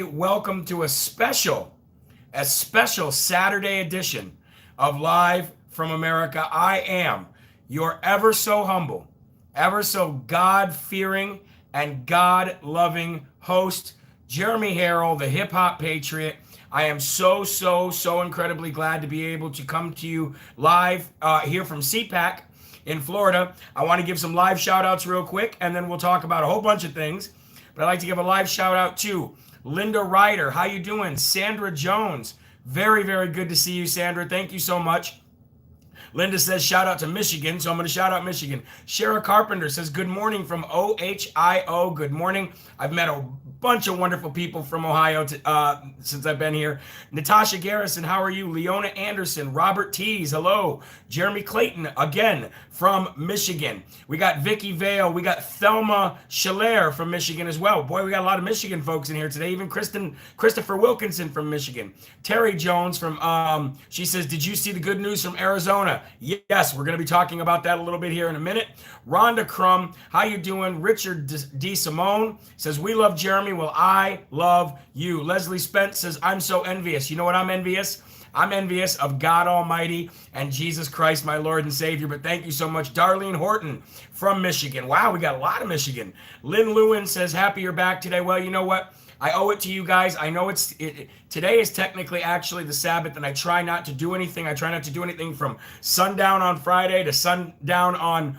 welcome to a special Saturday edition of Live from America. I am your ever so humble, ever so God-fearing, and God-loving host, Jeremy Herrell, the hip-hop patriot. I am so incredibly glad to be able to come to you live here from CPAC in Florida. I want to give some live shout-outs real quick, and then we'll talk about a whole bunch of things. But I'd like to give a live shout-out to Linda Ryder. How you doing? Sandra Jones. Very good to see you, Sandra. Thank you so much. Linda says, shout out to Michigan, so I'm going to shout out Michigan. Shara Carpenter says, good morning from OHIO. Good morning. I've met a bunch of wonderful people from Ohio since I've been here. Natasha Garrison, how are you? Leona Anderson, Robert Tees, hello. Jeremy Clayton, again, from Michigan. We got Vicky Vale. We got Thelma Schiller from Michigan as well. Boy, we got a lot of Michigan folks in here today. Even Christopher Wilkinson from Michigan. Terry Jones from, she says, did you see the good news from Arizona? Yes, we're going to be talking about that a little bit here in a minute. Rhonda Crum, how you doing? Richard D. Simone says, we love Jeremy. Well, I love you. Leslie Spence says, I'm so envious. You know what I'm envious? I'm envious of God Almighty and Jesus Christ, my Lord and Savior. But thank you so much. Darlene Horton from Michigan. Wow, we got a lot of Michigan. Lynn Lewin says, happy you're back today. Well, you know what? I owe it to you guys. I know today is technically actually the Sabbath, and I try not to do anything. I try not to do anything from sundown on Friday to sundown on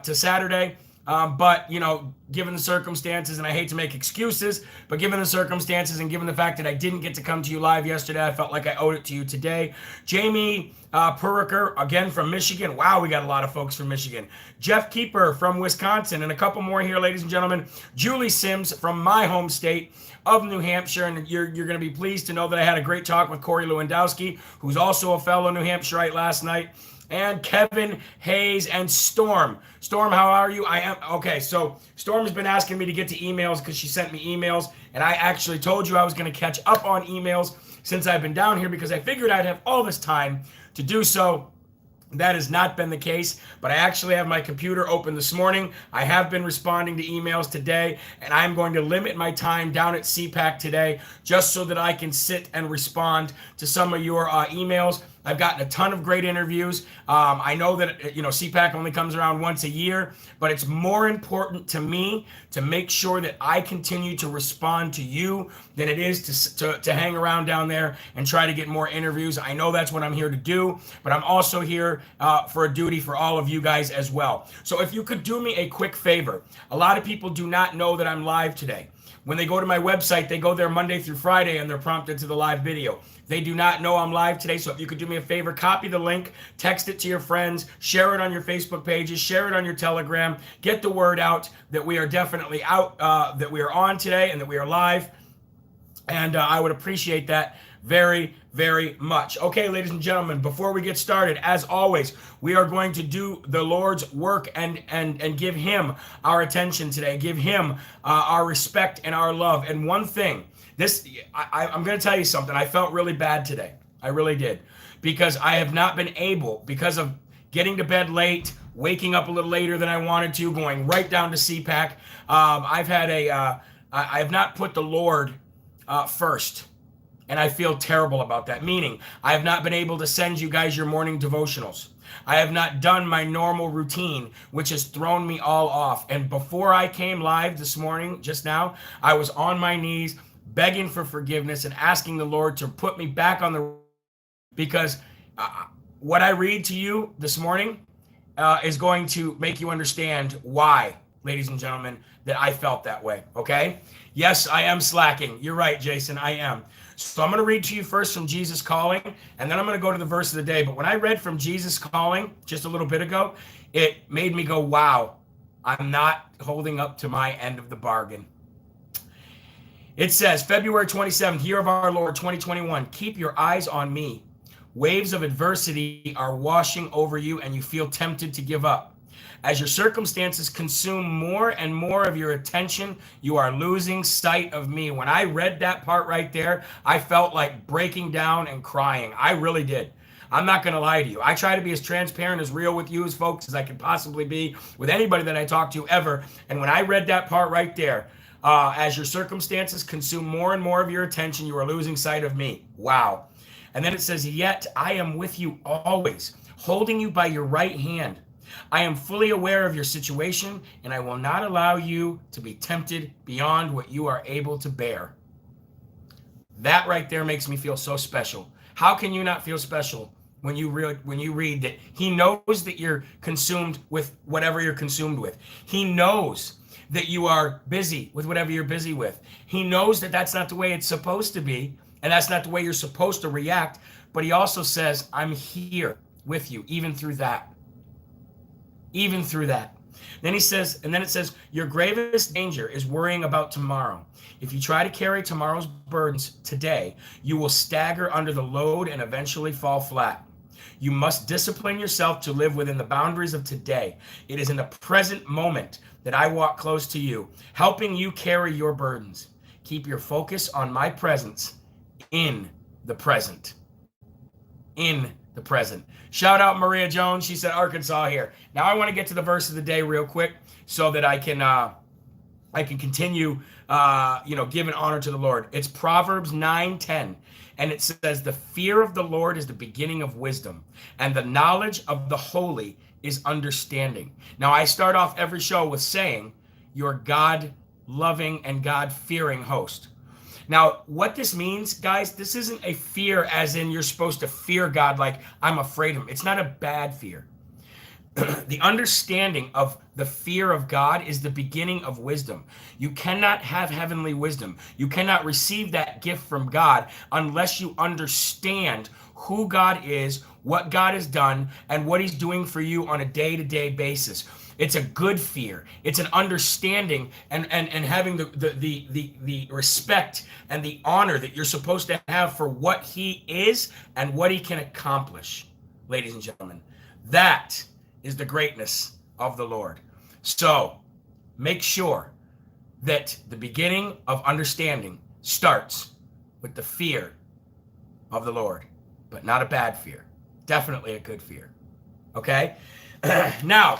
to Saturday. But, you know, given the circumstances, and I hate to make excuses, but given the circumstances and given the fact that I didn't get to come to you live yesterday, I felt like I owed it to you today. Jamie Puriker, again from Michigan. Wow, we got a lot of folks from Michigan. Jeff Keeper from Wisconsin, and a couple more here, ladies and gentlemen. Julie Sims from my home state of New Hampshire, and you're going to be pleased to know that I had a great talk with Corey Lewandowski, who's also a fellow New Hampshireite last night. And Kevin Hayes and Storm. Storm, how are you? I am okay. So Storm has been asking me to get to emails because she sent me emails, and I actually told you I was going to catch up on emails since I've been down here because I figured I'd have all this time to do so. That has not been the case, but I actually have my computer open this morning. I have been responding to emails today, and I'm going to limit my time down at CPAC today just so that I can sit and respond to some of your emails. I've gotten a ton of great interviews. I know that, you know, CPAC only comes around once a year, but it's more important to me to make sure that I continue to respond to you than it is to hang around down there and try to get more interviews. I know that's what I'm here to do, but I'm also here for a duty for all of you guys as well. So if you could do me a quick favor, a lot of people do not know that I'm live today. When they go to my website, they go there Monday through Friday and they're prompted to the live video. They do not know I'm live today, so if you could do me a favor, copy the link, text it to your friends, share it on your Facebook pages, share it on your Telegram, get the word out that we are definitely out, that we are on today and that we are live. And I would appreciate that very much. Okay, ladies and gentlemen, before we get started, as always, we are going to do the Lord's work and give him our attention today, give him our respect and our love. And one thing, I'm going to tell you something. I felt really bad today. I really did, because I have not been able, because of getting to bed late, waking up a little later than I wanted to, going right down to CPAC. I have not put the Lord first. And I feel terrible about that, meaning I have not been able to send you guys your morning devotionals. I have not done my normal routine, which has thrown me all off. And before I came live this morning, just now, I was on my knees begging for forgiveness and asking the Lord to put me back on the, because what I read to you this morning is going to make you understand why, ladies and gentlemen, that I felt that way, okay? Yes, I am slacking. You're right, Jason, I am. So I'm going to read to you first from Jesus Calling, and then I'm going to go to the verse of the day. But when I read from Jesus Calling just a little bit ago, it made me go, wow, I'm not holding up to my end of the bargain. It says, February 27th, year of our Lord, 2021, keep your eyes on me. Waves of adversity are washing over you, and you feel tempted to give up. As your circumstances consume more and more of your attention, you are losing sight of me. When I read that part right there, I felt like breaking down and crying. I really did. I'm not going to lie to you. I try to be as transparent, as real with you as folks as I can possibly be with anybody that I talk to ever. And when I read that part right there, As your circumstances consume more and more of your attention, you are losing sight of me. Wow. And then it says, yet I am with you always, holding you by your right hand. I am fully aware of your situation, and I will not allow you to be tempted beyond what you are able to bear. That right there makes me feel so special. How can you not feel special when you read that he knows that you're consumed with whatever you're consumed with? He knows that you are busy with whatever you're busy with. He knows that that's not the way it's supposed to be, and that's not the way you're supposed to react. But he also says, I'm here with you, even through that. Even through that. Then he says, and then it says, your gravest danger is worrying about tomorrow. If you try to carry tomorrow's burdens today, you will stagger under the load and eventually fall flat. You must discipline yourself to live within the boundaries of today. It is in the present moment that I walk close to you, helping you carry your burdens. Keep your focus on my presence in the present. In the present. Shout out Maria Jones. She said Arkansas here. Now I want to get to the verse of the day real quick so that I can continue giving honor to the Lord. It's Proverbs 9:10. And it says, the fear of the Lord is the beginning of wisdom, and the knowledge of the holy is understanding. Now, I start off every show with saying, you're God-loving and God-fearing host. Now, what this means, guys, this isn't a fear as in you're supposed to fear God like I'm afraid of him. It's not a bad fear. The understanding of the fear of God is the beginning of wisdom. You cannot have heavenly wisdom. You cannot receive that gift from God unless you understand who God is, what God has done, and what he's doing for you on a day-to-day basis. It's a good fear. It's an understanding and having the respect and the honor that you're supposed to have for what he is and what he can accomplish, ladies and gentlemen. That is the greatness of the Lord. So make sure that the beginning of understanding starts with the fear of the Lord, but not a bad fear. Definitely a good fear. Okay? Now,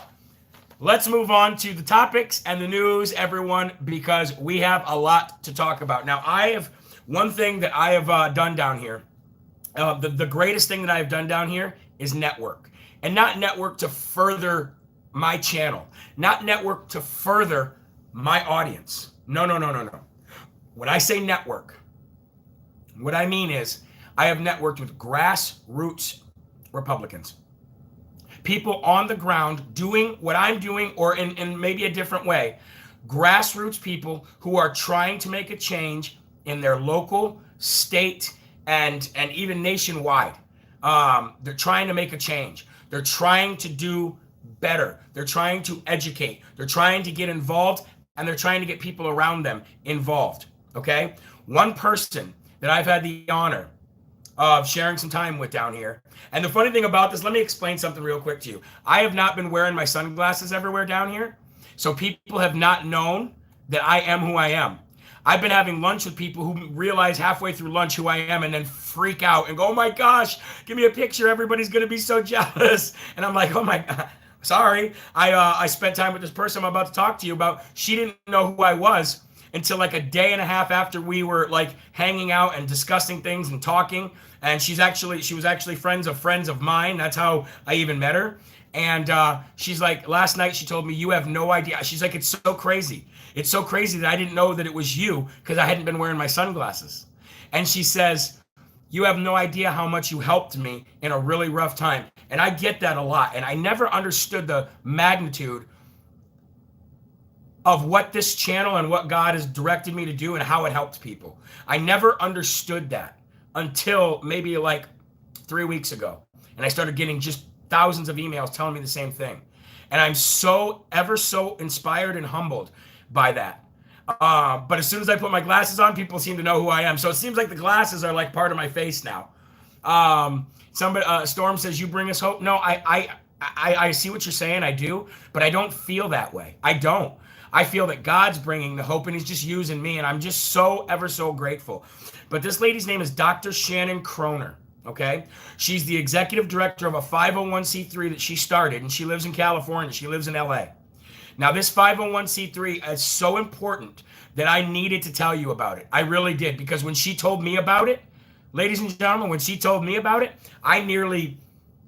let's move on to the topics and the news, everyone, because we have a lot to talk about. Now, I have one thing that I have done down here. The greatest thing that I have done down here is network. And not network to further my channel. Not network to further my audience. No. When I say network, what I mean is I have networked with grassroots Republicans. People on the ground doing what I'm doing, or in maybe a different way. Grassroots people who are trying to make a change in their local, state, and even nationwide. They're trying to make a change. They're trying to do better. They're trying to educate. They're trying to get involved, and they're trying to get people around them involved. Okay? One person that I've had the honor of sharing some time with down here. And the funny thing about this, let me explain something real quick to you. I have not been wearing my sunglasses everywhere down here, so people have not known that I am who I am. I've been having lunch with people who realize halfway through lunch who I am and then freak out and go, oh my gosh, give me a picture. Everybody's going to be so jealous. And I'm like, oh my God, sorry. I spent time with this person I'm about to talk to you about. She didn't know who I was until like a day and a half after we were like hanging out and discussing things and talking. And she was actually friends of mine. That's how I even met her. And she's like, last night she told me, you have no idea. She's like, it's so crazy. It's so crazy that I didn't know that it was you because I hadn't been wearing my sunglasses. And she says, you have no idea how much you helped me in a really rough time. And I get that a lot. And I never understood the magnitude of what this channel and what God has directed me to do and how it helps people. I never understood that until maybe like 3 weeks ago. And I started getting just thousands of emails telling me the same thing. And I'm ever so inspired and humbled by that. But as soon as I put my glasses on, people seem to know who I am. So it seems like the glasses are like part of my face now. Storm says, you bring us hope. No, I see what you're saying. I do, but I don't feel that way. I don't. I feel that God's bringing the hope and he's just using me. And I'm just ever so grateful. But this lady's name is Dr. Shannon Kroner. Okay. She's the executive director of a 501c3 that she started, and she lives in California. She lives in LA. Now, this 501c3 is so important that I needed to tell you about it. I really did, because when she told me about it, ladies and gentlemen, when she told me about it, I nearly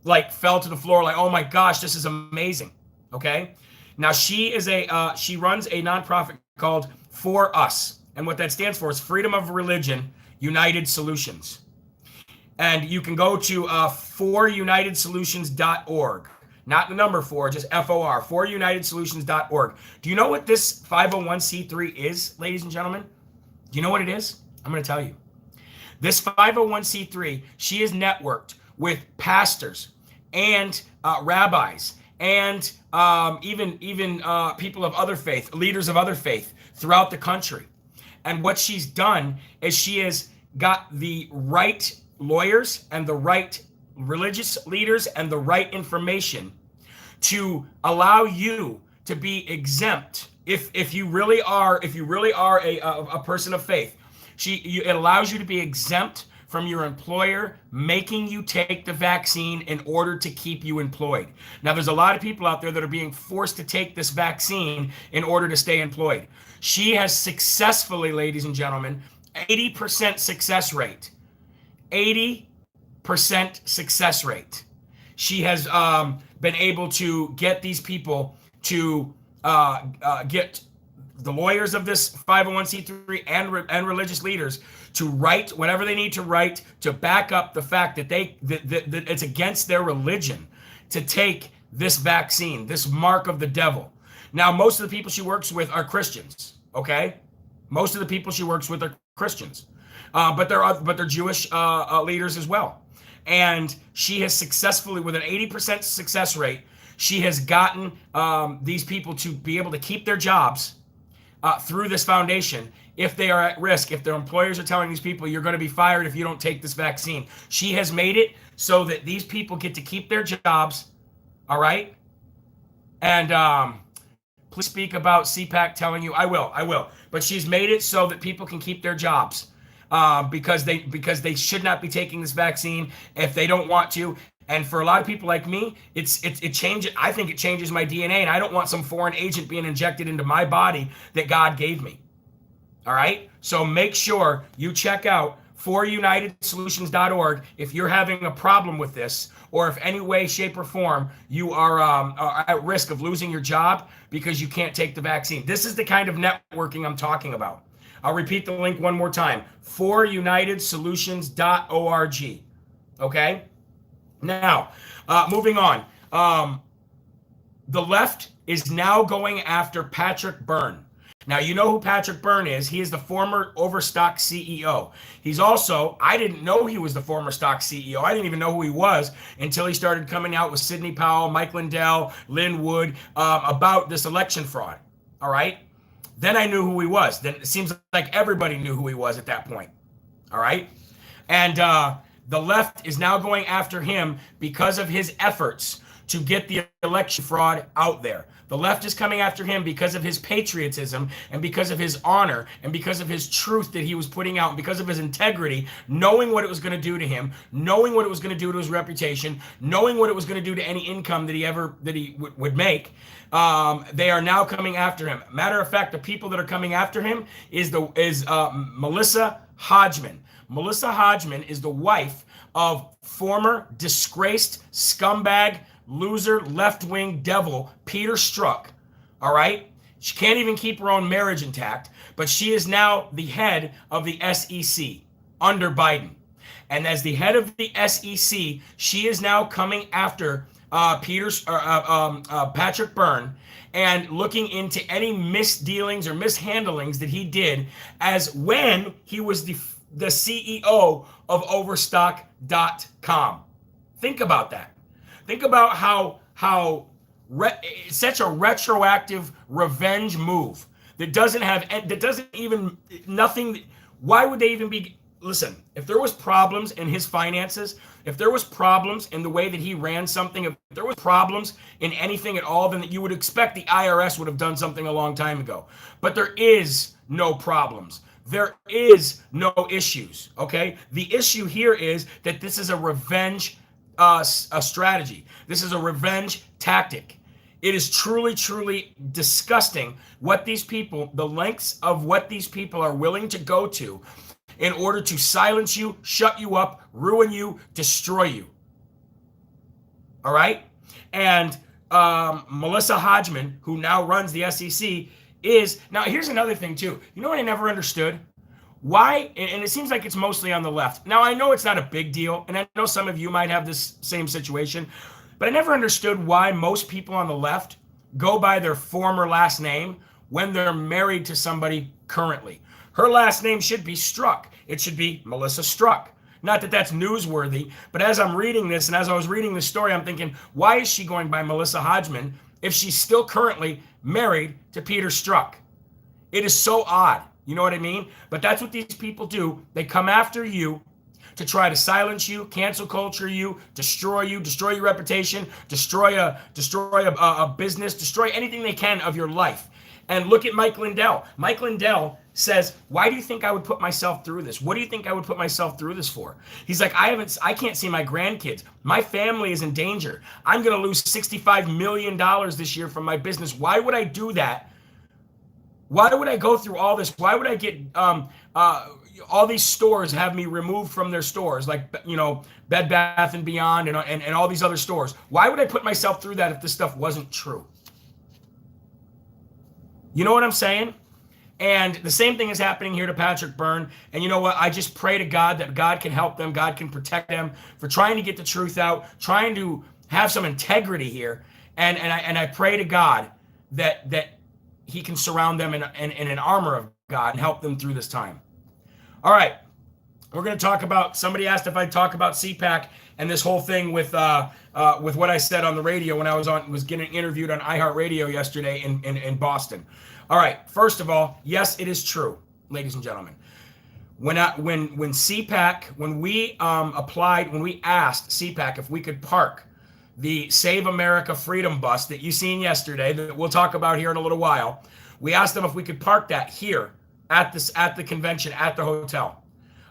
like fell to the floor like, oh my gosh, this is amazing. Okay. Now she runs a nonprofit called For Us. And what that stands for is Freedom of Religion United Solutions. And you can go to forunitedsolutions.org. Not the number 4, just FOR, forunitedsolutions.org. Do you know what this 501c3 is, ladies and gentlemen? Do you know what it is? I'm going to tell you. This 501c3, she is networked with pastors and rabbis and even people of other faith, leaders of other faith throughout the country. And what she's done is she has got the right lawyers and the right religious leaders and the right information to allow you to be exempt if you really are a person of faith. It allows you to be exempt from your employer making you take the vaccine in order to keep you employed. Now, there's a lot of people out there that are being forced to take this vaccine in order to stay employed. She has successfully, ladies and gentlemen, 80% success rate. 80% success rate. She has been able to get these people to get the lawyers of this 501c3 and religious leaders to write whatever they need to write to back up the fact that that it's against their religion to take this vaccine, this mark of the devil. Now, most of the people she works with are Christians, okay? Most of the people she works with are Christians, but they're Jewish leaders as well. And she has successfully, with an 80% success rate, she has gotten these people to be able to keep their jobs through this foundation if they are at risk, if their employers are telling these people, you're going to be fired if you don't take this vaccine. She has made it so that these people get to keep their jobs, all right? And please speak about CPAC telling you, I will. But she's made it so that people can keep their jobs because they should not be taking this vaccine if they don't want to. And for a lot of people like me, it changes. I think it changes my DNA, and I don't want some foreign agent being injected into my body that God gave me. All right? So make sure you check out forunitedsolutions.org if you're having a problem with this, or if any way, shape, or form you are at risk of losing your job because you can't take the vaccine. This is the kind of networking I'm talking about. I'll repeat the link one more time, forunitedsolutions.org. Okay? Now, moving on. The left is now going after Patrick Byrne. Now, you know who Patrick Byrne is. He is the former Overstock CEO. He's also, I didn't know he was the former stock CEO. I didn't even know who he was until he started coming out with Sidney Powell, Mike Lindell, Lynn Wood about this election fraud. All right? Then I knew who he was. Then it seems like everybody knew who he was at that point. All right? And the left is now going after him because of his efforts to get the election fraud out there. The left is coming after him because of his patriotism and because of his honor and because of his truth that he was putting out and because of his integrity, knowing what it was going to do to him, knowing what it was going to do to his reputation, knowing what it was going to do to any income that he would make. They are now coming after him. Matter of fact, the people that are coming after him is Melissa Hodgman. Melissa Hodgman is the wife of former disgraced scumbag, loser, left-wing devil Peter Strzok. All right? She can't even keep her own marriage intact, but she is now the head of the SEC under Biden. And as the head of the SEC, she is now coming after Patrick Byrne and looking into any misdealings or mishandlings that he did as when he was the CEO of Overstock.com. Think about that. Think about how such a retroactive revenge move that doesn't even nothing. Why would they even be? Listen, if there was problems in his finances, if there was problems in the way that he ran something, if there was problems in anything at all, then you would expect the IRS would have done something a long time ago. But there is no problems. There is no issues, okay? The issue here is that this is a revenge a strategy. This is a revenge tactic. It is truly, truly disgusting what these people, the lengths of what these people are willing to go to in order to silence you, shut you up, ruin you, destroy you. All right? And Melissa Hodgman, who now runs the SEC, is, now here's another thing too. You know what I never understood? Why, and it seems like it's mostly on the left. Now, I know it's not a big deal, and I know some of you might have this same situation, but I never understood why most people on the left go by their former last name when they're married to somebody currently. Her last name should be Strzok. It should be Melissa Strzok. Not that that's newsworthy, but as I'm reading this and as I was reading the story, I'm thinking, why is she going by Melissa Hodgman if she's still currently married to Peter Strzok? It is so odd. You know what I mean? But that's what these people do. They come after you to try to silence you, cancel culture you, destroy your reputation, destroy a business, destroy anything they can of your life. And look at Mike Lindell. Mike Lindell says, why do you think I would put myself through this? What do you think I would put myself through this for? He's like, I can't see my grandkids. My family is in danger. I'm going to lose $65 million this year from my business. Why would I do that? Why would I go through all this? Why would I get all these stores have me removed from their stores, like, you know, Bed Bath and Beyond and all these other stores? Why would I put myself through that if this stuff wasn't true? You know what I'm saying? And the same thing is happening here to Patrick Byrne. And you know what? I just pray to God that God can help them. God can protect them for trying to get the truth out, trying to have some integrity here. And I pray to God that he can surround them in an armor of God and help them through this time. All right. We're going to talk about, somebody asked if I'd talk about CPAC and this whole thing with what I said on the radio when I was getting interviewed on iHeartRadio yesterday in Boston. All right. First of all, yes, it is true, ladies and gentlemen. When CPAC, when we asked CPAC if we could park the Save America Freedom bus that you seen yesterday, that we'll talk about here in a little while, we asked them if we could park that here at the convention, at the hotel.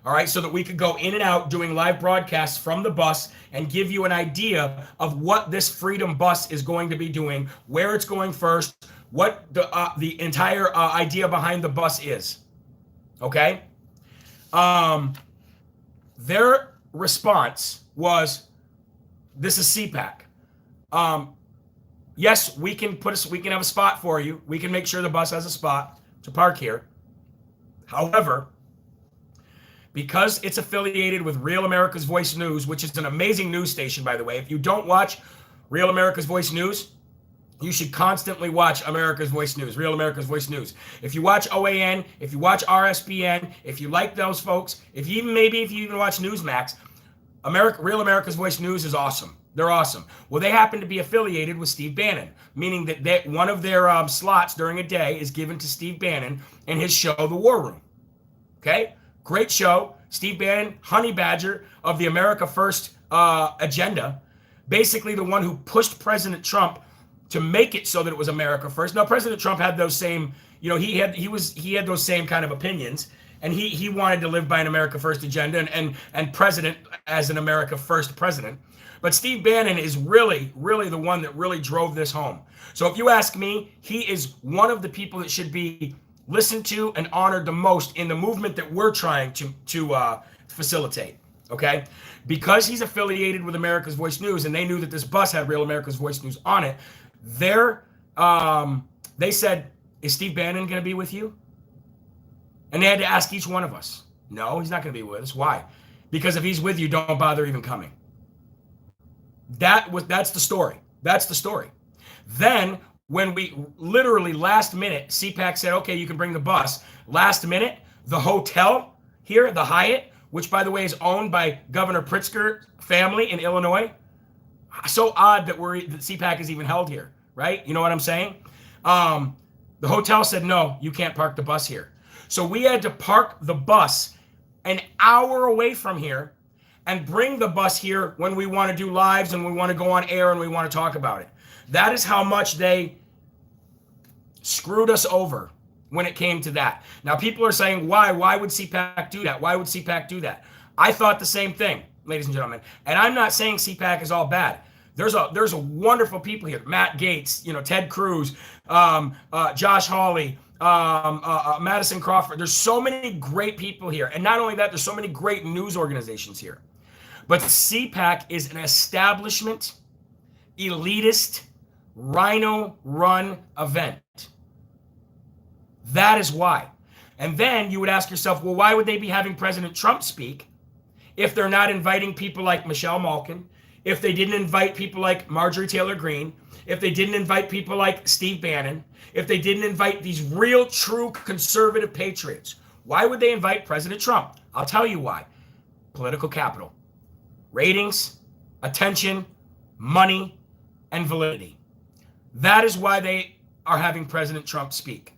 All right, so that we could go in and out doing live broadcasts from the bus and give you an idea of what this Freedom bus is going to be doing, where it's going first, what the entire idea behind the bus is. Okay? Their response was, this is CPAC. Yes, we can have a spot for you. We can make sure the bus has a spot to park here. However, because it's affiliated with Real America's Voice News, which is an amazing news station, by the way. If you don't watch Real America's Voice News, you should constantly watch America's Voice News, Real America's Voice News. If you watch OAN, if you watch RSBN, if you like those folks, if you even watch Newsmax, Real America's Voice News is awesome. They're awesome. Well, they happen to be affiliated with Steve Bannon, meaning that one of their slots during a day is given to Steve Bannon and his show, The War Room. Okay? Great show. Steve Bannon, honey badger of the America First agenda, basically the one who pushed President Trump to make it so that it was America First. Now, President Trump had those same, you know, he had those same kind of opinions, and he wanted to live by an America First agenda and president as an America First president. But Steve Bannon is really, really the one that really drove this home. So if you ask me, he is one of the people that should be listened to and honored the most in the movement that we're trying to facilitate, okay? Because he's affiliated with America's Voice News, and they knew that this bus had Real America's Voice News on it, they said, is Steve Bannon going to be with you? And they had to ask each one of us. No, he's not going to be with us. Why? Because if he's with you, don't bother even coming. That's the story. That's the story. Then when we literally last minute, CPAC said, okay, you can bring the bus. Last minute, the hotel here, the Hyatt, which by the way is owned by Governor Pritzker family in Illinois. So odd that CPAC is even held here, right? You know what I'm saying? The hotel said, no, you can't park the bus here. So we had to park the bus an hour away from here and bring the bus here when we want to do lives and we want to go on air and we want to talk about it. That is how much they screwed us over when it came to that. Now, people are saying, why? Why would CPAC do that? Why would CPAC do that? I thought the same thing, ladies and gentlemen. And I'm not saying CPAC is all bad. There's a wonderful people here. Matt Gaetz, Ted Cruz, Josh Hawley, Madison Crawford. There's so many great people here. And not only that, there's so many great news organizations here. But CPAC is an establishment, elitist, rhino-run event. That is why. And then you would ask yourself, well, why would they be having President Trump speak if they're not inviting people like Michelle Malkin, if they didn't invite people like Marjorie Taylor Greene, if they didn't invite people like Steve Bannon, if they didn't invite these real, true conservative patriots? Why would they invite President Trump? I'll tell you why. Political capital. Ratings, attention, money, and validity. That is why they are having President Trump speak.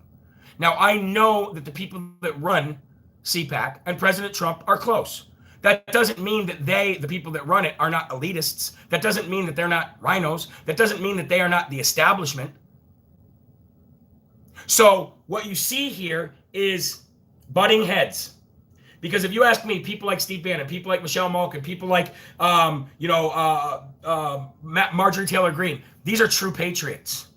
Now, I know that the people that run CPAC and President Trump are close. That doesn't mean that the people that run it, are not elitists. That doesn't mean that they're not rhinos. That doesn't mean that they are not the establishment. So what you see here is butting heads. Because if you ask me, people like Steve Bannon, people like Michelle Malkin, people like Marjorie Taylor Greene, these are true patriots.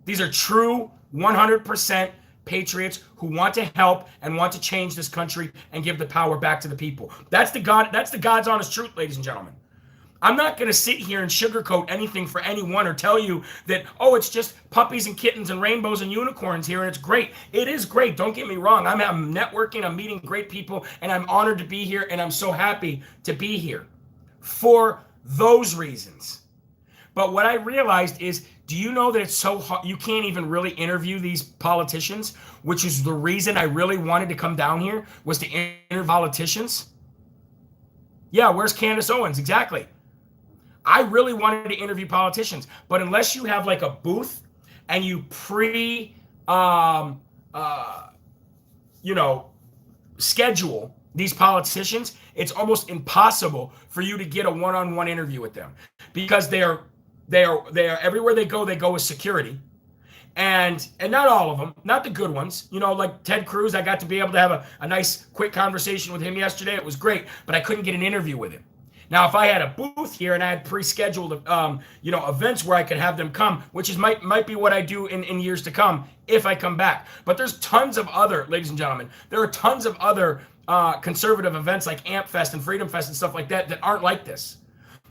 These are true 100% patriots who want to help and want to change this country and give the power back to the people. That's the God's honest truth, ladies and gentlemen. I'm not going to sit here and sugarcoat anything for anyone or tell you that, oh, it's just puppies and kittens and rainbows and unicorns here and it's great. It is great. Don't get me wrong. I'm networking. I'm meeting great people and I'm honored to be here and I'm so happy to be here for those reasons. But what I realized is, do you know that it's so hard? You can't even really interview these politicians, which is the reason I really wanted to come down here, was to interview politicians. Yeah, where's Candace Owens? Exactly. I really wanted to interview politicians, but unless you have like a booth and you schedule these politicians, it's almost impossible for you to get a one-on-one interview with them because they are everywhere they go with security. And not all of them, not the good ones. Like Ted Cruz, I got to be able to have a nice quick conversation with him yesterday. It was great, but I couldn't get an interview with him. Now, if I had a booth here and I had pre-scheduled, events where I could have them come, which might be what I do in years to come if I come back. But there's tons of other, ladies and gentlemen, there are tons of other conservative events like AMP Fest and Freedom Fest and stuff like that aren't like this.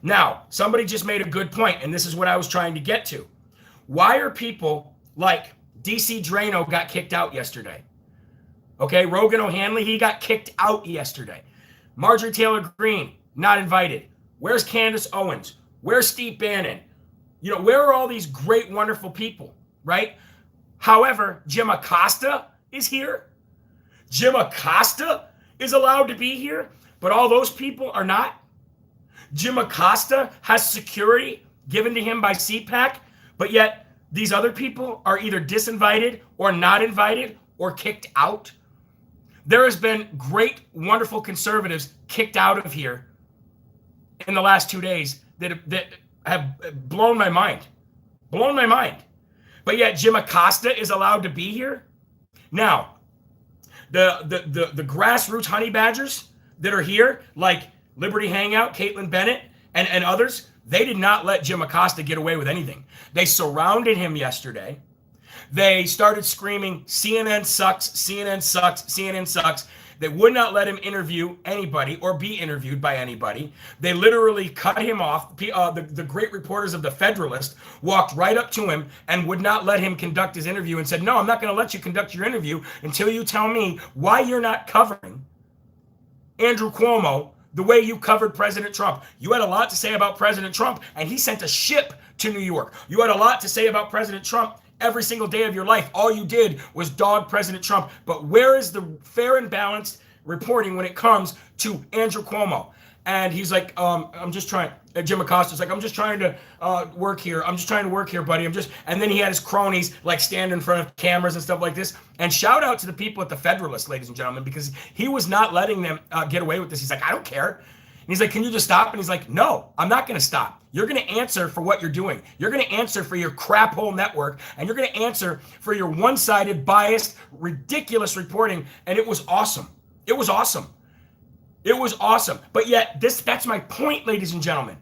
Now, somebody just made a good point, and this is what I was trying to get to. Why are people like DC Drano got kicked out yesterday? Okay, Rogan O'Hanley, he got kicked out yesterday. Marjorie Taylor Greene, not invited. Where's Candace Owens? Where's Steve Bannon? Where are all these great, wonderful people, right? However, Jim Acosta is here. Jim Acosta is allowed to be here, but all those people are not. Jim Acosta has security given to him by CPAC, but yet these other people are either disinvited or not invited or kicked out. There has been great, wonderful conservatives kicked out of here in the last 2 days that have blown my mind. But yet Jim Acosta is allowed to be here. Now, the grassroots honey badgers that are here, like Liberty Hangout, Caitlin Bennett, and others, they did not let Jim Acosta get away with anything. They surrounded him yesterday. They started screaming, CNN sucks, CNN sucks, CNN sucks. They would not let him interview anybody or be interviewed by anybody. They literally cut him off. The great reporters of The Federalist walked right up to him and would not let him conduct his interview and said, no, I'm not going to let you conduct your interview until you tell me why you're not covering Andrew Cuomo the way you covered President Trump. You had a lot to say about President Trump, and he sent a ship to New York. You had a lot to say about President Trump every single day of your life. All you did was dog President Trump. But where is the fair and balanced reporting when it comes to Andrew Cuomo? And he's like, I'm just trying. Jim Acosta's like, I'm just trying to work here. I'm just trying to work here, buddy. And then he had his cronies like stand in front of cameras and stuff like this. And shout out to the people at The Federalist, ladies and gentlemen, because he was not letting them get away with this. He's like, I don't care. And he's like, can you just stop? And he's like, no, I'm not going to stop. You're going to answer for what you're doing. You're going to answer for your crap hole network, and you're going to answer for your one-sided, biased, ridiculous reporting. And it was awesome. It was awesome. But yet, that's my point, ladies and gentlemen.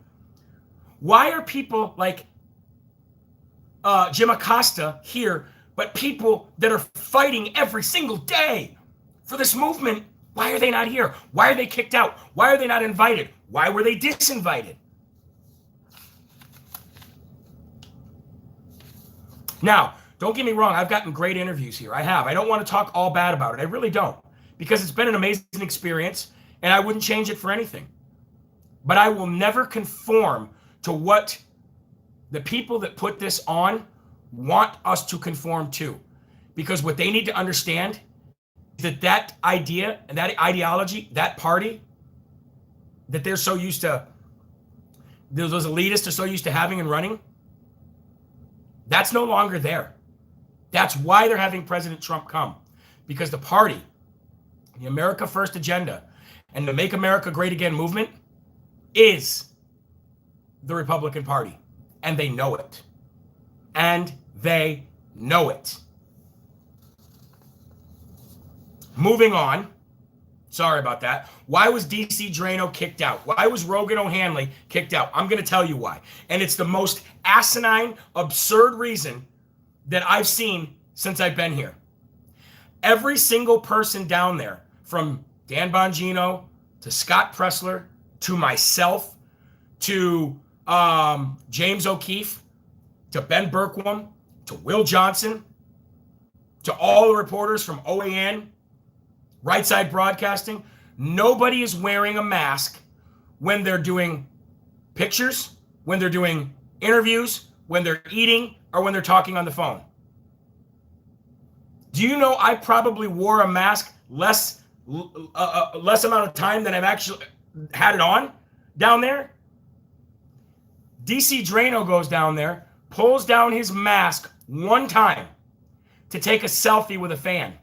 Why are people like Jim Acosta here, but people that are fighting every single day for this movement, why are they not here? Why are they kicked out? Why are they not invited? Why were they disinvited? Now, don't get me wrong. I've gotten great interviews here. I have. I don't want to talk all bad about it. I really don't, because it's been an amazing experience and I wouldn't change it for anything. But I will never conform to what the people that put this on want us to conform to, because what they need to understand is that idea and that ideology, that party that they're so used to, those elitists are so used to having and running, that's no longer there. That's why they're having President Trump come, because the party, the America First agenda, and the Make America Great Again movement is the Republican Party. And they know it. And they know it. Moving on. Sorry about that. Why was DC Drano kicked out? Why was Rogan O'Hanley kicked out? I'm going to tell you why. And it's the most asinine, absurd reason that I've seen since I've been here. Every single person down there, from Dan Bongino to Scott Pressler to myself to James O'Keefe to Ben Berkwam to Will Johnson to all the reporters from OAN, Right Side Broadcasting, nobody is wearing a mask when they're doing pictures, when they're doing interviews, when they're eating, or when they're talking on the phone. Do you know I probably wore a mask less amount of time than I've actually had it on down there? DC Drano goes down there, pulls down his mask one time to take a selfie with a fan,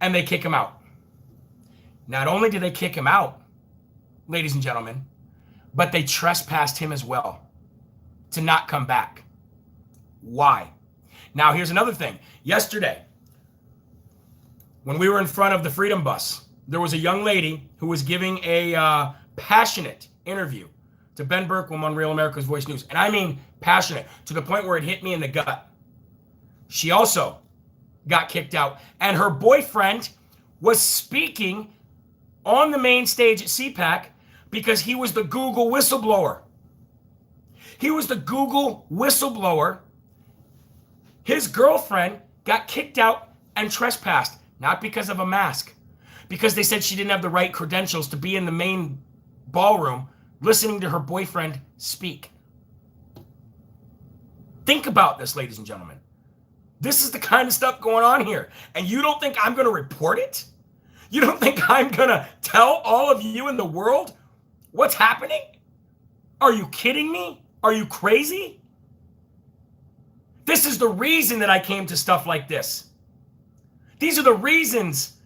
and they kick him out. Not only did they kick him out, ladies and gentlemen, but they trespassed him as well to not come back. Why? Now, here's another thing. Yesterday, when we were in front of the Freedom Bus, there was a young lady who was giving a passionate interview to Ben Berkwam on Real America's Voice News. And I mean passionate, to the point where it hit me in the gut. She also got kicked out. And her boyfriend was speaking on the main stage at CPAC because he was the Google whistleblower. He was the Google whistleblower. His girlfriend got kicked out and trespassed, not because of a mask, because they said she didn't have the right credentials to be in the main ballroom listening to her boyfriend speak. Think about this, ladies and gentlemen. This is the kind of stuff going on here. And you don't think I'm going to report it? You don't think I'm going to tell all of you in the world what's happening? Are you kidding me? Are you crazy? This is the reason that I came to stuff like this. These are the reasons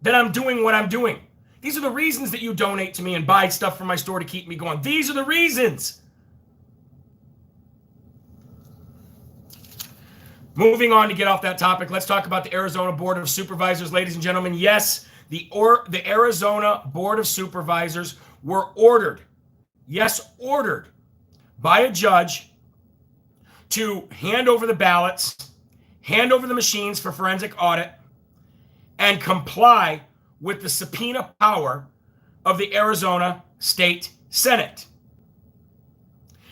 that I'm doing what I'm doing. These are the reasons that you donate to me and buy stuff from my store to keep me going. These are the reasons. Moving on to get off that topic, let's talk about the Arizona Board of Supervisors, ladies and gentlemen. Yes, the Arizona Board of Supervisors were ordered, ordered by a judge to hand over the ballots, hand over the machines for forensic audit, and comply with the subpoena power of the Arizona State Senate.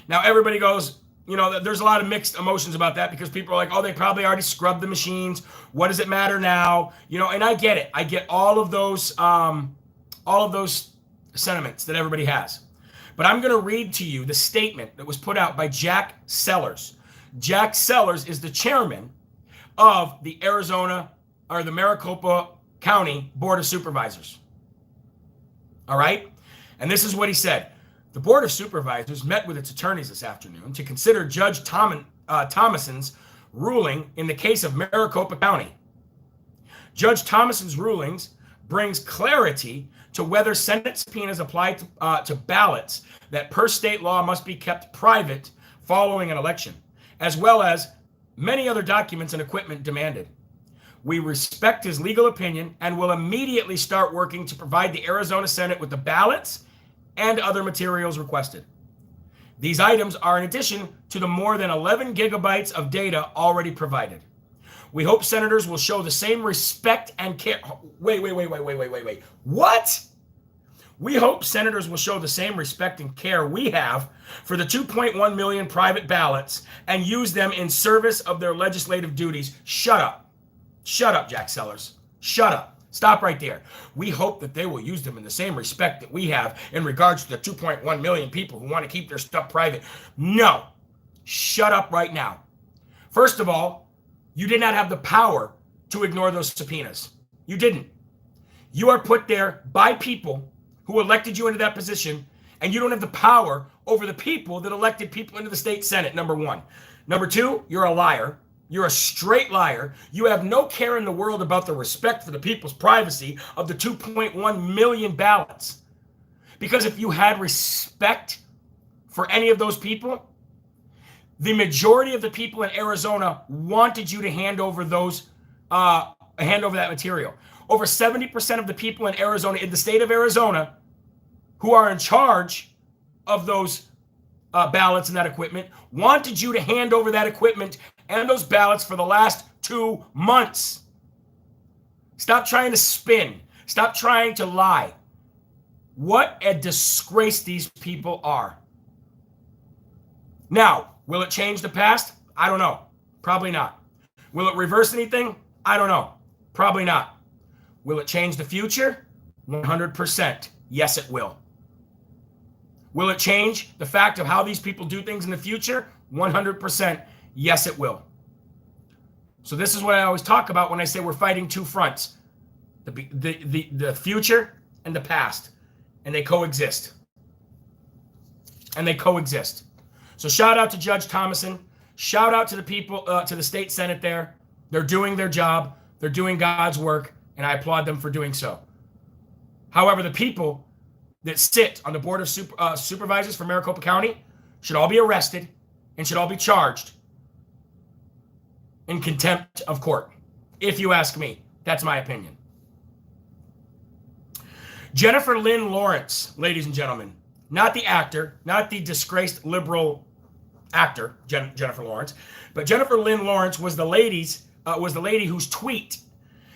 Now, everybody goes, you know, there's a lot of mixed emotions about that, because people are like, oh, they probably already scrubbed the machines. What does it matter now? You know, and I get it. I get all of those sentiments that everybody has. But I'm going to read to you the statement that was put out by Jack Sellers. Jack Sellers is the chairman of the the Maricopa County Board of Supervisors. All right? And this is what he said. The Board of Supervisors met with its attorneys this afternoon to consider Judge Thomason's ruling in the case of Maricopa County. Judge Thomason's rulings brings clarity to whether Senate subpoenas apply to ballots that per state law must be kept private following an election, as well as many other documents and equipment demanded. We respect his legal opinion and will immediately start working to provide the Arizona Senate with the ballots and other materials requested. These items are in addition to the more than 11 gigabytes of data already provided. We hope senators will show the same respect and care. Wait. What? We hope senators will show the same respect and care we have for the 2.1 million private ballots and use them in service of their legislative duties. Shut up. Shut up, Jack Sellers. Shut up. Stop right there. We hope that they will use them in the same respect that we have in regards to the 2.1 million people who want to keep their stuff private. No. Shut up right now. First of all, you did not have the power to ignore those subpoenas. You didn't. You are put there by people who elected you into that position, and you don't have the power over the people that elected people into the state Senate, number one. Number two, you're a liar. You're a straight liar. You have no care in the world about the respect for the people's privacy of the 2.1 million ballots. Because if you had respect for any of those people, the majority of the people in Arizona wanted you to hand over that material. Over 70% of the people in Arizona, in the state of Arizona, who are in charge of those ballots and that equipment, wanted you to hand over that equipment and those ballots for the last 2 months. Stop trying to spin. Stop trying to lie. What a disgrace these people are. Now, will it change the past? I don't know. Probably not. Will it reverse anything? I don't know. Probably not. Will it change the future? 100%. Yes, it will. Will it change the fact of how these people do things in the future? 100%. Yes, it will. So this is what I always talk about when I say we're fighting two fronts. The future and the past. And they coexist. And they coexist. So shout out to Judge Thomason. Shout out to the people, to the state Senate there. They're doing their job. They're doing God's work. And I applaud them for doing so. However, the people that sit on the Board of Supervisors for Maricopa County should all be arrested and should all be charged in contempt of court. If you ask me, that's my opinion. Jennifer Lynn Lawrence, ladies and gentlemen, not the actor, not the disgraced liberal actor, Jennifer Lawrence, but Jennifer Lynn Lawrence was the lady whose tweet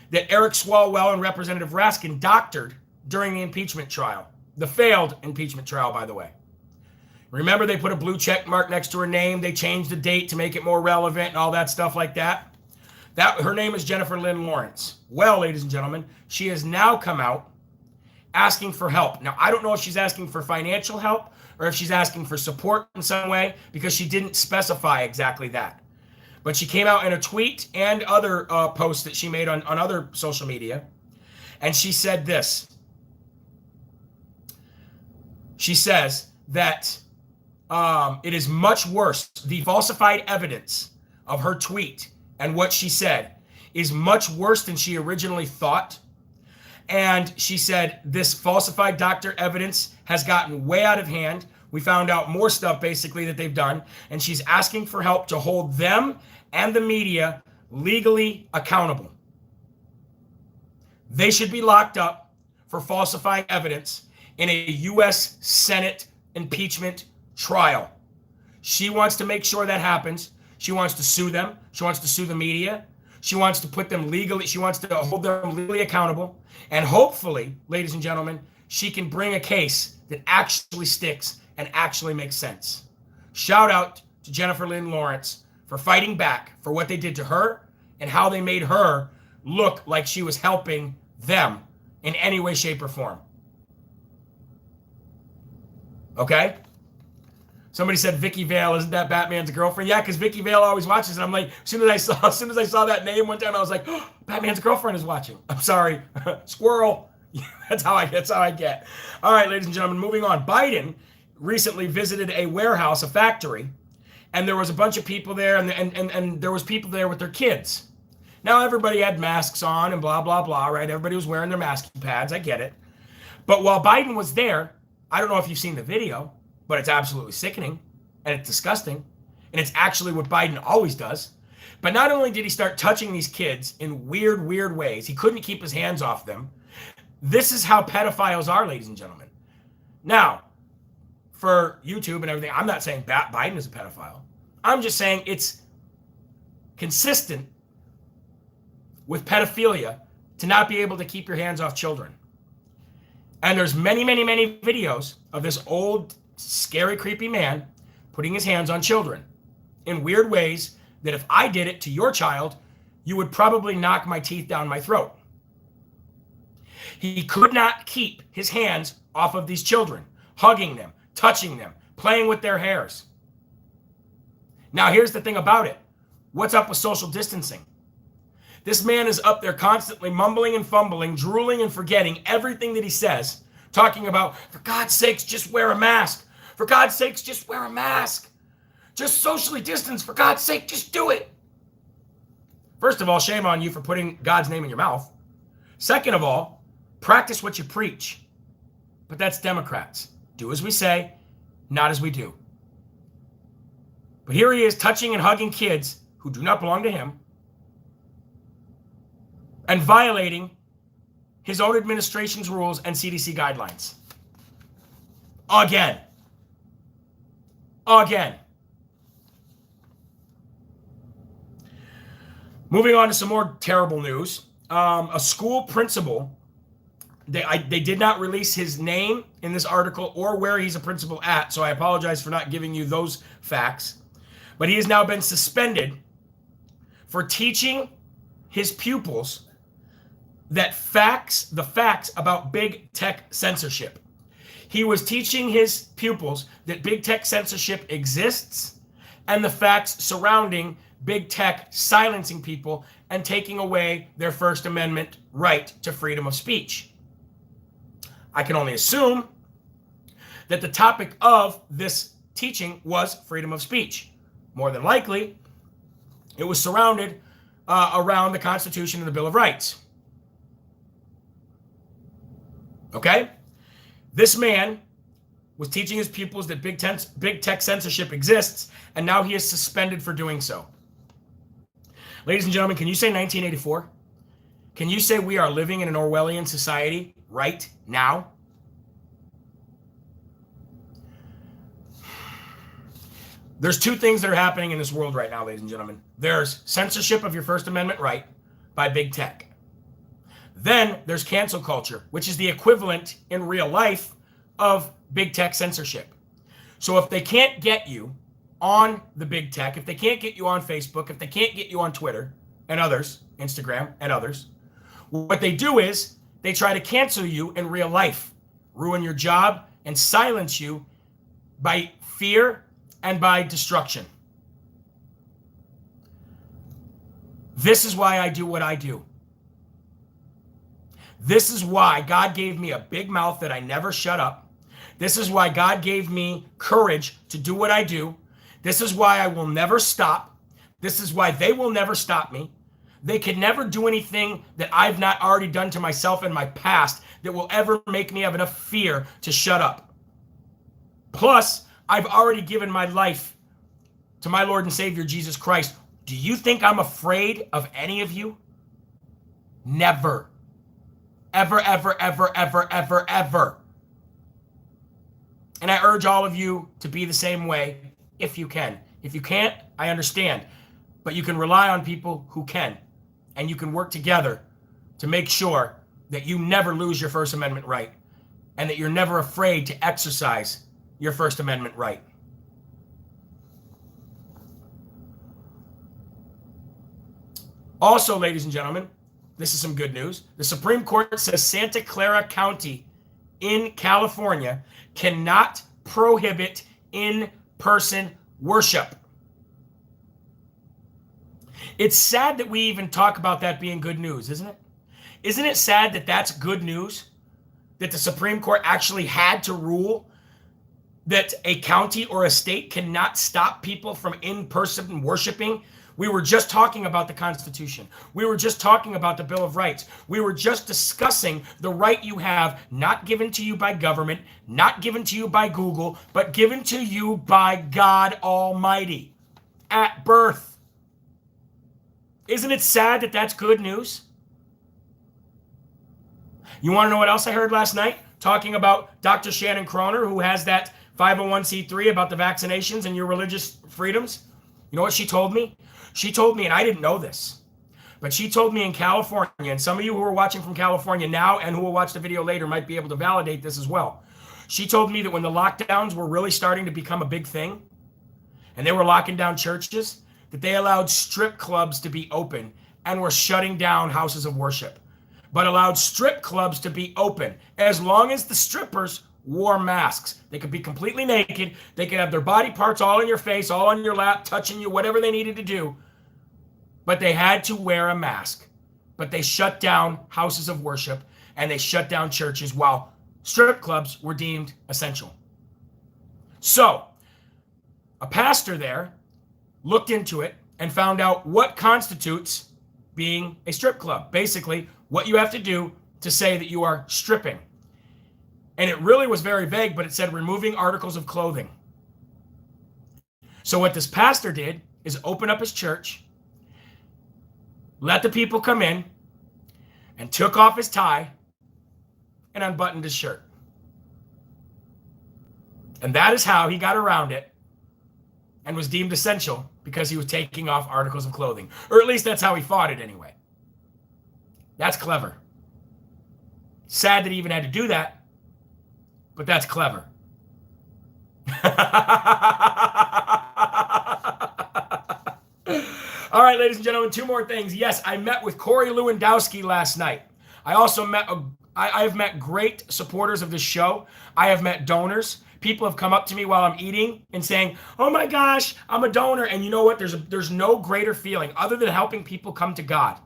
that Eric Swalwell and Representative Raskin doctored during the impeachment trial. The failed impeachment trial, by the way. Remember, they put a blue check mark next to her name. They changed the date to make it more relevant and all that stuff like that. Her name is Jennifer Lynn Lawrence. Well, ladies and gentlemen, she has now come out asking for help. Now, I don't know if she's asking for financial help or if she's asking for support in some way, because she didn't specify exactly that. But she came out in a tweet and other posts that she made on other social media, and she said this. She says that it is much worse. The falsified evidence of her tweet and what she said is much worse than she originally thought. And she said this falsified doctor evidence has gotten way out of hand. We found out more stuff basically that they've done. And she's asking for help to hold them and the media legally accountable. They should be locked up for falsifying evidence in a U.S. Senate impeachment trial. She wants to make sure that happens. She wants to sue them. She wants to sue the media. She wants to put them legally, she wants to hold them legally accountable. And hopefully, ladies and gentlemen, she can bring a case that actually sticks and actually makes sense. Shout out to Jennifer Lynn Lawrence for fighting back for what they did to her and how they made her look like she was helping them in any way, shape, or form. Okay? Somebody said Vicky Vale, isn't that Batman's girlfriend? Yeah, because Vicky Vale always watches, and I'm like, as soon as I saw that name one time, I was like, oh, Batman's girlfriend is watching. I'm sorry, squirrel. That's how I get. All right, ladies and gentlemen, moving on. Biden recently visited a warehouse, a factory, and there was a bunch of people there, and there was people there with their kids. Now everybody had masks on and blah blah blah, right? Everybody was wearing their masking pads. I get it. But while Biden was there, I don't know if you've seen the video, but it's absolutely sickening and it's disgusting. And it's actually what Biden always does. But not only did he start touching these kids in weird ways, he couldn't keep his hands off them. This is how pedophiles are, ladies and gentlemen. Now, for YouTube and everything. I'm not saying Biden is a pedophile. I'm just saying it's consistent with pedophilia to not be able to keep your hands off children. And there's many, many, many videos of this old, scary, creepy man putting his hands on children in weird ways that if I did it to your child, you would probably knock my teeth down my throat. He could not keep his hands off of these children, hugging them, touching them, playing with their hairs. Now, here's the thing about it. What's up with social distancing? This man is up there constantly mumbling and fumbling, drooling and forgetting everything that he says, talking about, for God's sakes, just wear a mask. For God's sakes, just wear a mask. Just socially distance. For God's sake, just do it. First of all, shame on you for putting God's name in your mouth. Second of all, practice what you preach. But that's Democrats. Do as we say, not as we do. But here he is touching and hugging kids who do not belong to him and violating his own administration's rules and CDC guidelines. Again. Moving on to some more terrible news. A school principal, they did not release his name in this article or where he's a principal at, so I apologize for not giving you those facts. But he has now been suspended for teaching his pupils the facts about big tech censorship. He was teaching his pupils that big tech censorship exists and the facts surrounding big tech silencing people and taking away their First Amendment right to freedom of speech. I can only assume that the topic of this teaching was freedom of speech. More than likely, it was surrounded around the Constitution and the Bill of Rights. Okay? This man was teaching his pupils that big tech censorship exists, and now he is suspended for doing so. Ladies and gentlemen, can you say 1984? Can you say we are living in an Orwellian society right now? There's two things that are happening in this world right now, ladies and gentlemen. There's censorship of your First Amendment right by big tech. Then there's cancel culture, which is the equivalent in real life of big tech censorship. So if they can't get you on the big tech, if they can't get you on Facebook, if they can't get you on Twitter and others, Instagram and others, what they do is they try to cancel you in real life, ruin your job, and silence you by fear and by destruction. This is why I do what I do. This is why God gave me a big mouth that I never shut up. This is why God gave me courage to do what I do. This is why I will never stop. This is why they will never stop me. They can never do anything that I've not already done to myself in my past that will ever make me have enough fear to shut up. Plus, I've already given my life to my Lord and Savior, Jesus Christ. Do you think I'm afraid of any of you? Never. Ever, ever, ever, ever, ever, ever. And I urge all of you to be the same way if you can. If you can't, I understand. But you can rely on people who can. And you can work together to make sure that you never lose your First Amendment right and that you're never afraid to exercise your First Amendment right. Also, ladies and gentlemen, this is some good news. The Supreme Court says Santa Clara County in California cannot prohibit in-person worship. It's sad that we even talk about that being good news, isn't it? Isn't it sad that that's good news? That the Supreme Court actually had to rule that a county or a state cannot stop people from in-person worshiping? We were just talking about the Constitution. We were just talking about the Bill of Rights. We were just discussing the right you have, not given to you by government, not given to you by Google, but given to you by God Almighty at birth. Isn't it sad that that's good news? You want to know what else I heard last night? Talking about Dr. Shannon Croner, who has that 501c3 about the vaccinations and your religious freedoms? You know what she told me? She told me, and I didn't know this, but she told me in California, and some of you who are watching from California now and who will watch the video later might be able to validate this as well. She told me that when the lockdowns were really starting to become a big thing, and they were locking down churches, that they allowed strip clubs to be open and were shutting down houses of worship, but allowed strip clubs to be open as long as the strippers wore masks. They could be completely naked. They could have their body parts all in your face, all on your lap, touching you, whatever they needed to do. But they had to wear a mask. But they shut down houses of worship and they shut down churches while strip clubs were deemed essential. So, a pastor there looked into it and found out what constitutes being a strip club. Basically, what you have to do to say that you are stripping. And it really was very vague, but it said removing articles of clothing. So what this pastor did is open up his church, let the people come in, and took off his tie and unbuttoned his shirt. And that is how he got around it and was deemed essential, because he was taking off articles of clothing. Or at least that's how he fought it anyway. That's clever. Sad that he even had to do that, but that's clever. All right, ladies and gentlemen, two more things. Yes, I met with Corey Lewandowski last night. I also met, I have met great supporters of this show. I have met donors. People have come up to me while I'm eating and saying, oh my gosh, I'm a donor. And you know what? There's no greater feeling other than helping people come to God.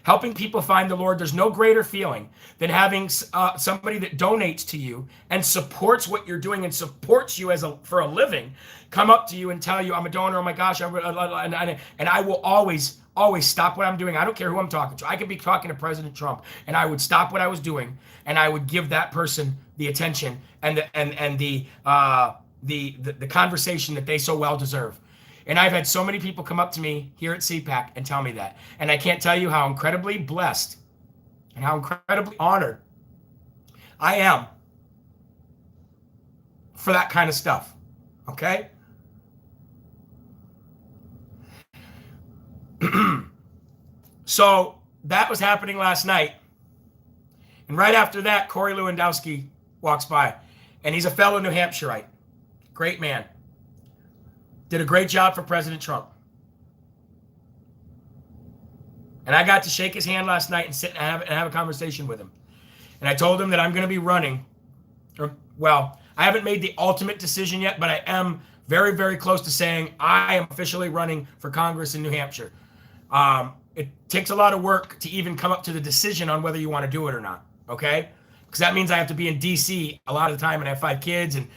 Helping people find the Lord. There's no greater feeling than having somebody that donates to you and supports what you're doing and supports you for a living come up to you and tell you, I'm a donor. Oh my gosh. And I will always stop what I'm doing. I don't care who I'm talking to. I could be talking to President Trump and I would stop what I was doing and I would give that person the attention and the conversation that they so well deserve. And I've had so many people come up to me here at CPAC and tell me that. And I can't tell you how incredibly blessed and how incredibly honored I am for that kind of stuff. Okay? So that was happening last night. And right after that, Corey Lewandowski walks by. And he's a fellow New Hampshireite. Great man. Did a great job for President Trump. And I got to shake his hand last night and sit and have a conversation with him. And I told him that I'm going to be running. Well, I haven't made the ultimate decision yet, but I am very, very close to saying I am officially running for Congress in New Hampshire. It takes a lot of work to even come up to the decision on whether you want to do it or not, okay? Because that means I have to be in D.C. a lot of the time, and I have 5 kids, and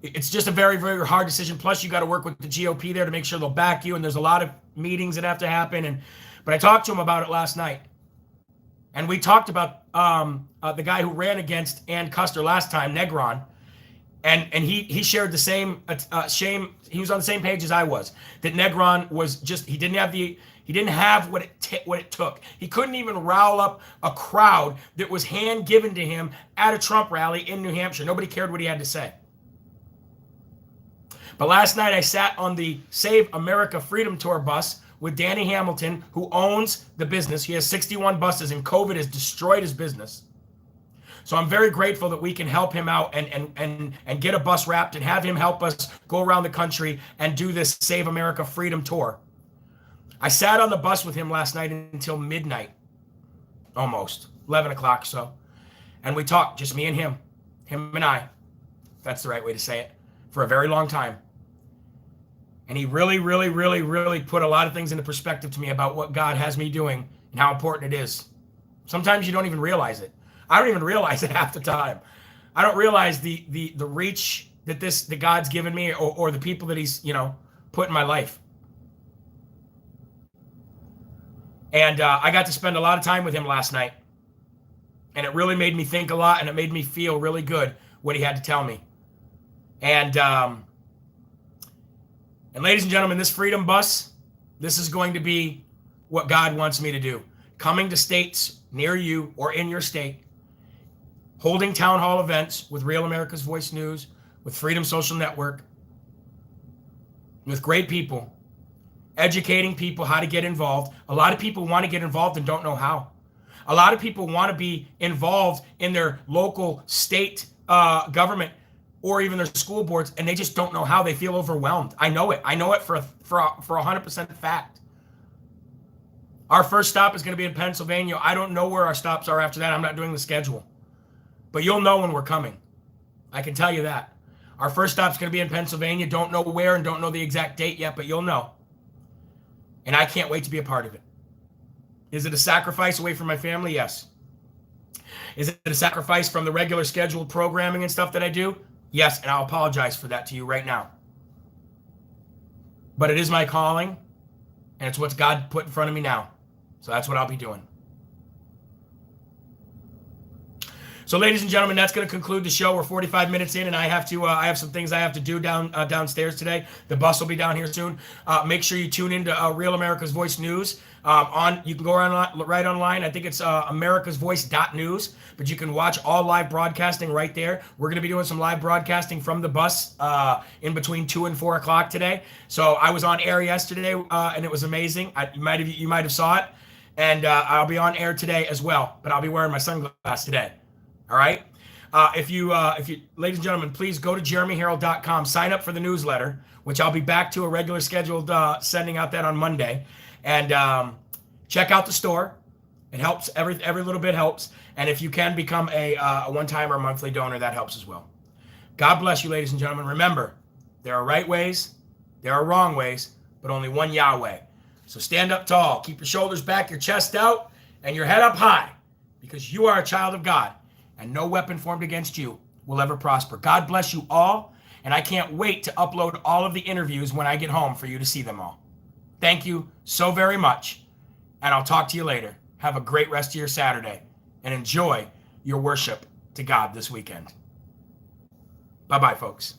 it's just a very, very hard decision. Plus, you got to work with the GOP there to make sure they'll back you, and there's a lot of meetings that have to happen. But I talked to him about it last night, and we talked about the guy who ran against Ann Custer last time, Negron, and he shared the same shame. He was on the same page as I was. That Negron was just he didn't have what it took. He couldn't even rile up a crowd that was hand given to him at a Trump rally in New Hampshire. Nobody cared what he had to say. But last night I sat on the Save America Freedom Tour bus with Danny Hamilton, who owns the business. He has 61 buses, and COVID has destroyed his business. So I'm very grateful that we can help him out and get a bus wrapped and have him help us go around the country and do this Save America Freedom Tour. I sat on the bus with him last night until midnight, almost 11 o'clock so. And we talked, just me and him and I, if that's the right way to say it, for a very long time. And he really, really, really, really put a lot of things into perspective to me about what God has me doing and how important it is. Sometimes you don't even realize it. I don't even realize it half the time. I don't realize the reach that God's given me or the people that he's, put in my life. And I got to spend a lot of time with him last night. And it really made me think a lot, and it made me feel really good what he had to tell me. And ladies and gentlemen, this Freedom Bus, this is going to be what God wants me to do. Coming to states near you or in your state, holding town hall events with Real America's Voice News, with Freedom Social Network, with great people, educating people how to get involved. A lot of people want to get involved and don't know how. A lot of people want to be involved in their local, state government or even their school boards, and they just don't know how. They feel overwhelmed. I know it. I know it for 100% fact. Our first stop is going to be in Pennsylvania. I don't know where our stops are after that. I'm not doing the schedule. But you'll know when we're coming. I can tell you that. Our first stop is going to be in Pennsylvania. Don't know where and don't know the exact date yet, but you'll know. And I can't wait to be a part of it. Is it a sacrifice away from my family? Yes. Is it a sacrifice from the regular scheduled programming and stuff that I do? Yes, and I'll apologize for that to you right now. But it is my calling, and it's what God put in front of me now. So that's what I'll be doing. So, ladies and gentlemen, that's going to conclude the show. We're 45 minutes in, and I have some things I have to do downstairs today. The bus will be down here soon. Make sure you tune into Real America's Voice News. You can go right online. I think it's americasvoice.news, but you can watch all live broadcasting right there. We're going to be doing some live broadcasting from the bus in between 2 and 4 o'clock today. So I was on air yesterday, and it was amazing. You might have saw it, and I'll be on air today as well. But I'll be wearing my sunglasses today. All right. If you, ladies and gentlemen, please go to jeremyherrell.com. Sign up for the newsletter, which I'll be back to a regular scheduled sending out that on Monday. And check out the store. It helps. Every little bit helps. And if you can become a one-time or monthly donor, that helps as well. God bless you, ladies and gentlemen. Remember, there are right ways, there are wrong ways, but only one Yahweh. So stand up tall. Keep your shoulders back, your chest out, and your head up high, because you are a child of God. And no weapon formed against you will ever prosper. God bless you all, and I can't wait to upload all of the interviews when I get home for you to see them all. Thank you so very much, and I'll talk to you later. Have a great rest of your Saturday, and enjoy your worship to God this weekend. Bye-bye, folks.